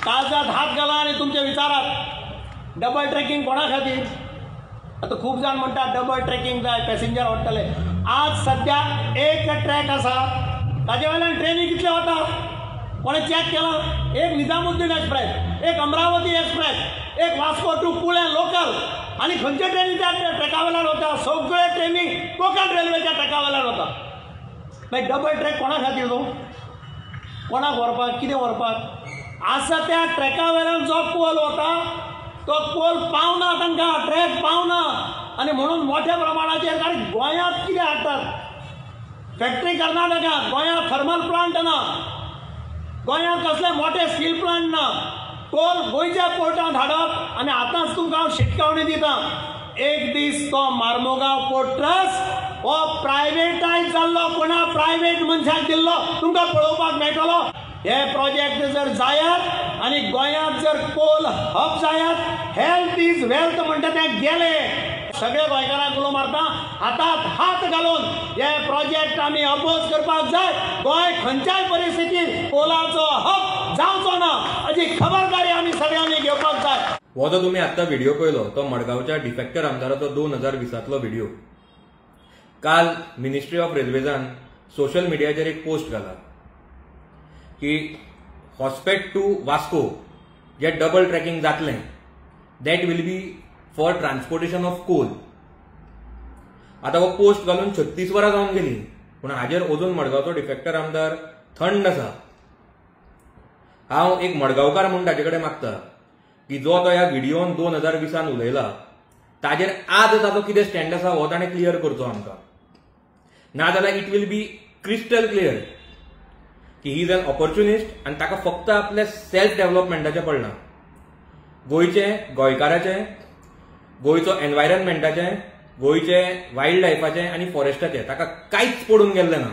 काळजात हात घाला आणि तुमच्या विचारात डबल ट्रेकिंग कोणा खातीर. आता खूप जाण म्हणतात डबल ट्रेकिंग जाय, पॅसेंजर वाडटले. आज सध्या एक ट्रॅक आसा, ताजे वयल्यान ट्रेनी कितले वता कोणे चॅक केला. एक निजामुद्दीन एक्सप्रेस, एक अमरावती एक्सप्रेस, एक वास्को टू पुणे लोकल, आणि खंयचे ट्रेनी त्या ट्रॅका वयल्यान वता. सगळे ट्रेनी कोकण रेल्वेच्या ट्रॅका वयल्यान वता. मागीर डबल ट्रॅक कोणा खातीर तो, कोणाक व्हरपाक, कितें व्हरपाक. आसा त्या ट्रॅका वयल्यान जो कोल वता तो कोल पावना, तांकां ट्रॅक पावना, आनी म्हणून मोठ्या प्रमाणाचेर. कारण गोंयांत कितें हाडटात, फॅक्टरी कर्नाटकांत, गोंयांत थर्मल प्लांट ना, गोंयांत कसले मोठे स्टील प्लांट ना. कोल गोंयच्या पोर्टांत हाडप. आनी आतांच तुमकां हांव शिटकावणी दितां, एक दीस तो मार्मुगांव पोर्ट ट्रस्ट हो प्रायवेटायज जाल्लो, कोणा प्रायवेट मनशाक दिल्लो तुमकां पळोवपाक मेळटलो. हे प्रोजेक्ट जर जायत आनी गोंयांत जर कोल हब जायत, हेल्थ इज वेल्थ म्हणटा तें गेले. सगळे गोंयकारांक उलो मारता, हातांत हात घालून हे प्रोजेक्ट आमी अपोज करपाक जाय. गोंय खंयच्याय परिस्थितीत कोलाचो हब जावचो ना हाची खबरदारी आमी सगळ्यांनी घेवपाक जाय. हो जो तुम्ही आता व्हिडिओ पळयलो तो मडगांवच्या डिफेक्टर आमदाराचो 2020 व्हिडिओ. काल मिनिस्ट्री ऑफ रेल्वेजान सोशल मिडियाचेर एक पोस्ट घाला की हॉस्पेट टू वास्को जे डबल ट्रॅकिंग जातलें that will be for transportation of coal. आता हो पोस्ट घालून 36 वरां जावन गेली, पूण हाजेर अजून मडगांवचो डिफेक्टर आमदार थंड आसा. हांव एक मडगांवकार म्हणून ताचे कडेन मागता की जो तो ह्या व्हिडिओन 2020 उलयला ताजेर आज ताचो कितें स्टँड आसा हो ताणें क्लियर करचो आमकां. नाजाल्यार it will be crystal clear की ही इज एन ऑपॉर्च्युनिस्ट आनी ताका फक्त आपल्या सेल्फ डेव्हलपमेंटाचें पडना, गोंयचें, गोंयकाराचें, गोंयचो एनवायरनमेंटाचें, गोंयचे वायल्ड लायफाचें आनी फॉरेस्टाचें ताका कांयच पडून गेल्लें ना.